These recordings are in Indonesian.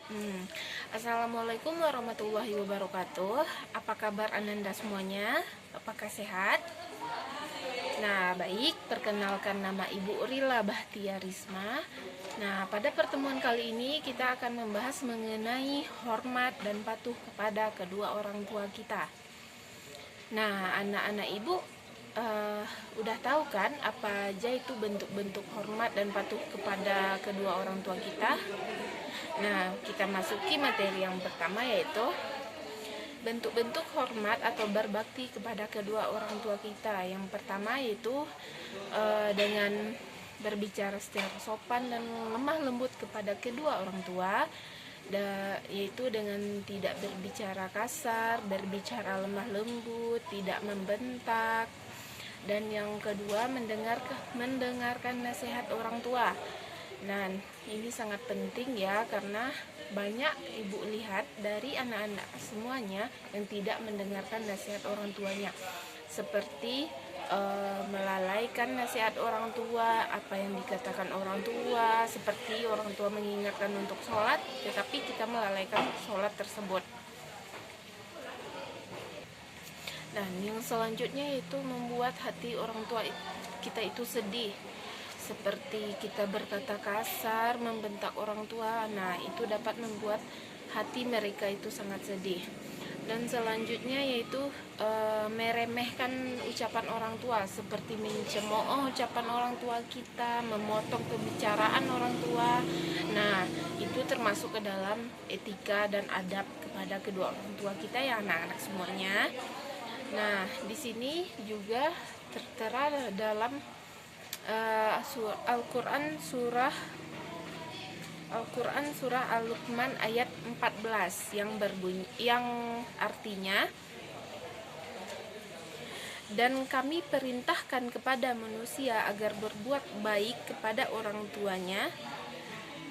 Hmm. Assalamualaikum warahmatullahi wabarakatuh. Apa kabar Ananda semuanya? Apakah sehat? Nah, baik, perkenalkan nama Ibu Rila Bahtia Risma. Nah, pada pertemuan kali ini kita akan membahas mengenai hormat dan patuh kepada kedua orang tua kita. Nah, anak-anak Ibu udah tahu kan apa aja itu bentuk-bentuk hormat dan patuh kepada kedua orang tua kita? Nah, kita masuki materi yang pertama, yaitu bentuk-bentuk hormat atau berbakti kepada kedua orang tua kita. Yang pertama yaitu dengan berbicara secara sopan dan lemah lembut kepada kedua orang tua, yaitu dengan tidak berbicara kasar, berbicara lemah lembut, tidak membentak. Dan yang kedua, mendengarkan nasihat orang tua. Nah, ini sangat penting ya, karena banyak ibu lihat dari anak-anak semuanya yang tidak mendengarkan nasihat orang tuanya, seperti melalaikan nasihat orang tua, apa yang dikatakan orang tua, seperti orang tua mengingatkan untuk sholat, tetapi kita melalaikan sholat tersebut. Nah, yang selanjutnya yaitu membuat hati orang tua kita itu sedih, seperti kita berkata kasar, membentak orang tua. Nah, itu dapat membuat hati mereka itu sangat sedih. Dan selanjutnya yaitu meremehkan ucapan orang tua, seperti mencemooh ucapan orang tua kita, memotong pembicaraan orang tua. Nah, itu termasuk ke dalam etika dan adab kepada kedua orang tua kita ya, anak-anak semuanya. Nah, di sini juga tertera dalam Al-Quran surah Al-Luqman ayat 14 yang artinya, dan kami perintahkan kepada manusia agar berbuat baik kepada orang tuanya.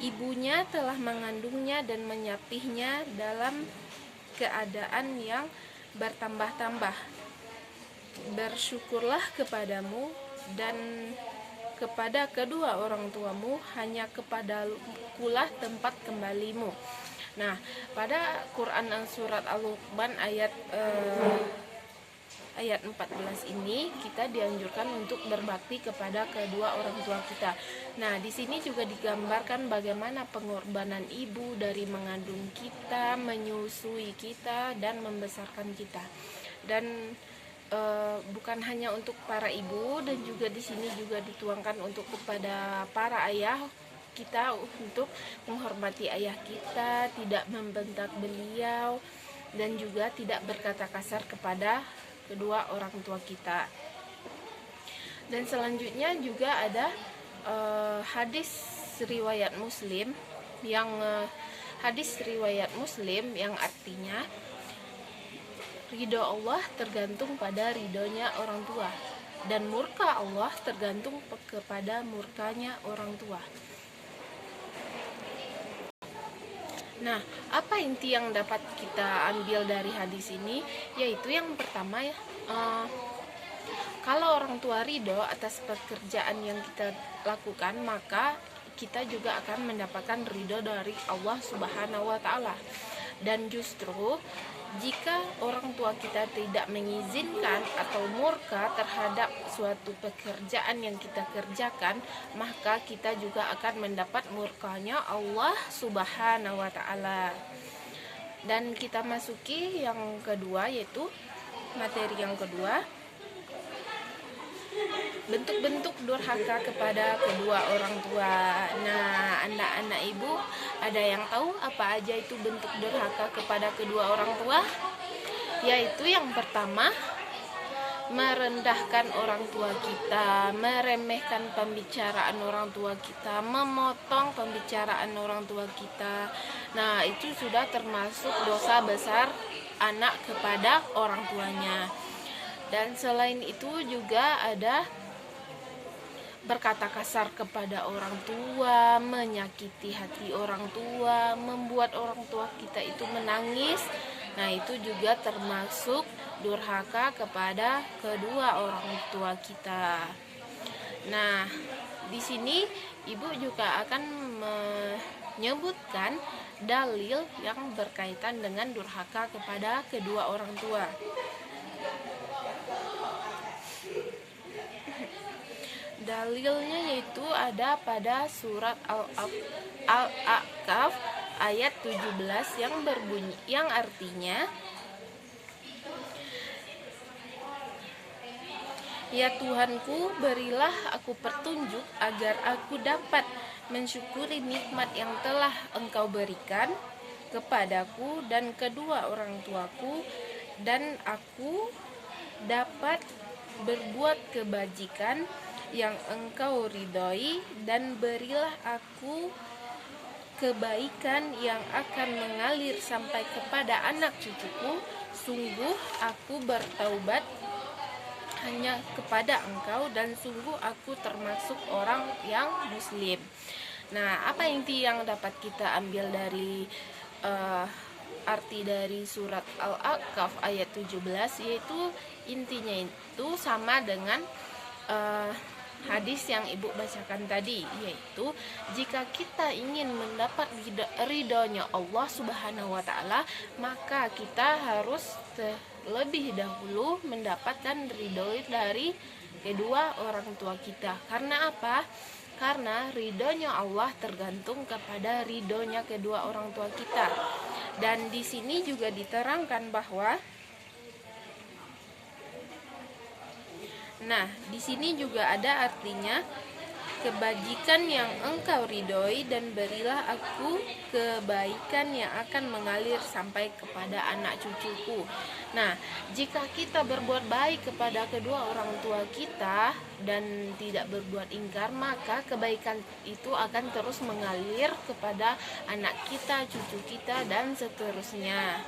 Ibunya telah mengandungnya dan menyapihnya dalam keadaan yang bertambah-tambah. Bersyukurlah kepadamu dan kepada kedua orang tuamu, hanya kepadakulah tempat kembalimu. Nah, pada Quran surat Al-Luqman ayat 14 ini kita dianjurkan untuk berbakti kepada kedua orang tua kita. Nah, di sini juga digambarkan bagaimana pengorbanan ibu dari mengandung kita, menyusui kita, dan membesarkan kita. Dan bukan hanya untuk para ibu, dan juga di sini juga dituangkan untuk kepada para ayah kita, untuk menghormati ayah kita, tidak membentak beliau, dan juga tidak berkata kasar kepada kedua orang tua kita. Dan selanjutnya juga ada hadis riwayat Muslim yang artinya, ridho Allah tergantung pada ridhonya orang tua, dan murka Allah tergantung kepada murkanya orang tua. Nah, apa inti yang dapat kita ambil dari hadis ini? Yaitu yang pertama ya, kalau orang tua ridho atas pekerjaan yang kita lakukan, maka kita juga akan mendapatkan ridho dari Allah Subhanahu wa Ta'ala. Dan justru jika orang tua kita tidak mengizinkan atau murka terhadap suatu pekerjaan yang kita kerjakan, maka kita juga akan mendapat murkanya Allah Subhanahu wa Ta'ala. Dan kita masuki yang kedua, yaitu materi yang kedua, bentuk-bentuk durhaka kepada kedua orang tua. Nah, anak-anak ibu, ada yang tahu apa aja itu bentuk durhaka kepada kedua orang tua? Yaitu yang pertama, merendahkan orang tua kita, meremehkan pembicaraan orang tua kita, memotong pembicaraan orang tua kita. Nah, itu sudah termasuk dosa besar anak kepada orang tuanya. Dan selain itu juga ada berkata kasar kepada orang tua, menyakiti hati orang tua, membuat orang tua kita itu menangis. Nah, itu juga termasuk durhaka kepada kedua orang tua kita. Nah, di sini ibu juga akan menyebutkan dalil yang berkaitan dengan durhaka kepada kedua orang tua. Dalilnya yaitu ada pada surat Al-A'qaf ayat 17 yang artinya, "Ya Tuhanku, berilah aku petunjuk agar aku dapat mensyukuri nikmat yang telah Engkau berikan kepadaku dan kedua orang tuaku, dan aku dapat berbuat kebajikan yang Engkau ridhoi, dan berilah aku kebaikan yang akan mengalir sampai kepada anak cucuku. Sungguh aku bertaubat hanya kepada Engkau, dan sungguh aku termasuk orang yang muslim." Nah, apa inti yang dapat kita ambil dari arti dari surat Al-A'qaf ayat 17, yaitu intinya itu sama dengan hadis yang ibu bacakan tadi, yaitu jika kita ingin mendapat ridhonya Allah Subhanahu wa Ta'ala, maka kita harus lebih dahulu mendapatkan ridho dari kedua orang tua kita. Karena apa? Karena ridhonya Allah tergantung kepada ridhonya kedua orang tua kita. Dan di sini juga diterangkan bahwa, nah, di sini juga ada artinya, kebajikan yang Engkau ridhoi, dan berilah aku kebaikan yang akan mengalir sampai kepada anak cucuku. Nah, jika kita berbuat baik kepada kedua orang tua kita dan tidak berbuat ingkar, maka kebaikan itu akan terus mengalir kepada anak kita, cucu kita, dan seterusnya.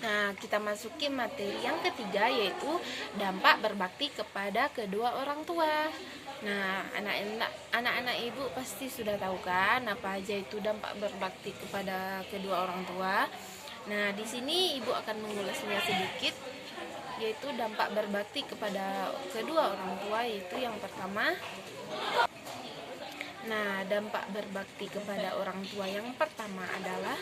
Nah, kita masuki materi yang ketiga, yaitu dampak berbakti kepada kedua orang tua. Nah, anak-anak ibu pasti sudah tahu kan apa aja itu dampak berbakti kepada kedua orang tua. Nah, di sini ibu akan mengulasnya sedikit, yaitu dampak berbakti kepada kedua orang tua, yaitu yang pertama. Nah, dampak berbakti kepada orang tua yang pertama adalah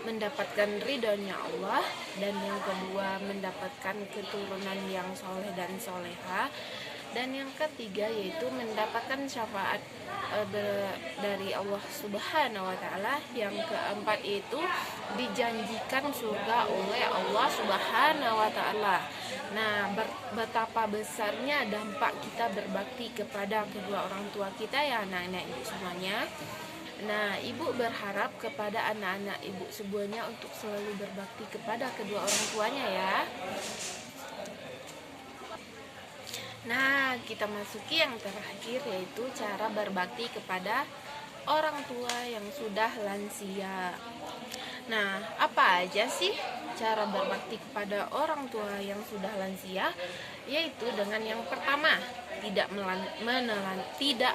mendapatkan ridhonya Allah, dan yang kedua mendapatkan keturunan yang soleh dan soleha, dan yang ketiga yaitu mendapatkan syafaat dari Allah Subhanahu wa Ta'ala. Yang keempat itu dijanjikan surga oleh Allah Subhanahu wa Ta'ala. Nah, betapa besarnya dampak kita berbakti kepada kedua orang tua kita, ya anak-anak ibu semuanya. Nah, ibu berharap kepada anak-anak ibu semuanya untuk selalu berbakti kepada kedua orang tuanya ya. Nah, kita masuki yang terakhir, yaitu cara berbakti kepada orang tua yang sudah lansia. Nah, apa aja sih cara berbakti kepada orang tua yang sudah lansia? Yaitu dengan yang pertama, tidak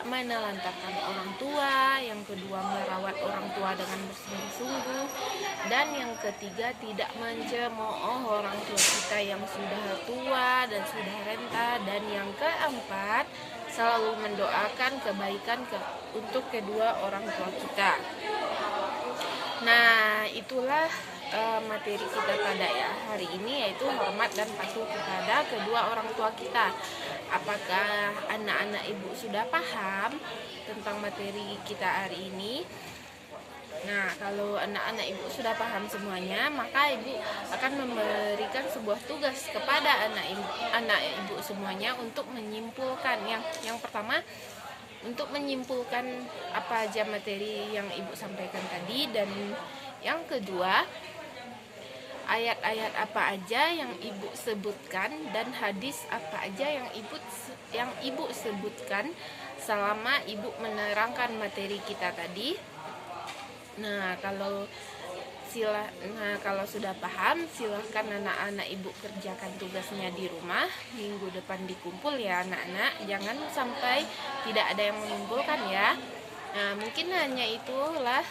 menelantarkan orang tua, yang kedua merawat orang tua dengan bersungguh-sungguh, dan yang ketiga tidak mencemooh orang tua kita yang sudah tua dan sudah renta, dan yang keempat selalu mendoakan kebaikan untuk kedua orang tua kita. Nah, itulah materi kita pada hari ini, yaitu hormat dan patuh kepada kedua orang tua kita. Apakah anak-anak ibu sudah paham tentang materi kita hari ini? Nah, kalau anak-anak ibu sudah paham semuanya, maka ibu akan memberikan sebuah tugas kepada anak ibu semuanya untuk menyimpulkan. Yang pertama, untuk menyimpulkan apa aja materi yang ibu sampaikan tadi, dan yang kedua, ayat-ayat apa aja yang ibu sebutkan dan hadis apa aja yang ibu sebutkan selama ibu menerangkan materi kita tadi. Nah, kalau sudah paham, silahkan anak-anak ibu kerjakan tugasnya di rumah. Minggu depan dikumpul ya anak-anak, jangan sampai tidak ada yang mengumpulkan ya. Nah, mungkin hanya itulah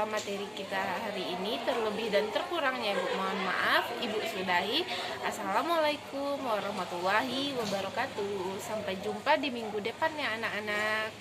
materi kita hari ini. Terlebih dan terkurangnya ibu mohon maaf. Ibu sudahi. Assalamualaikum warahmatullahi wabarakatuh. Sampai jumpa di minggu depan ya anak-anak.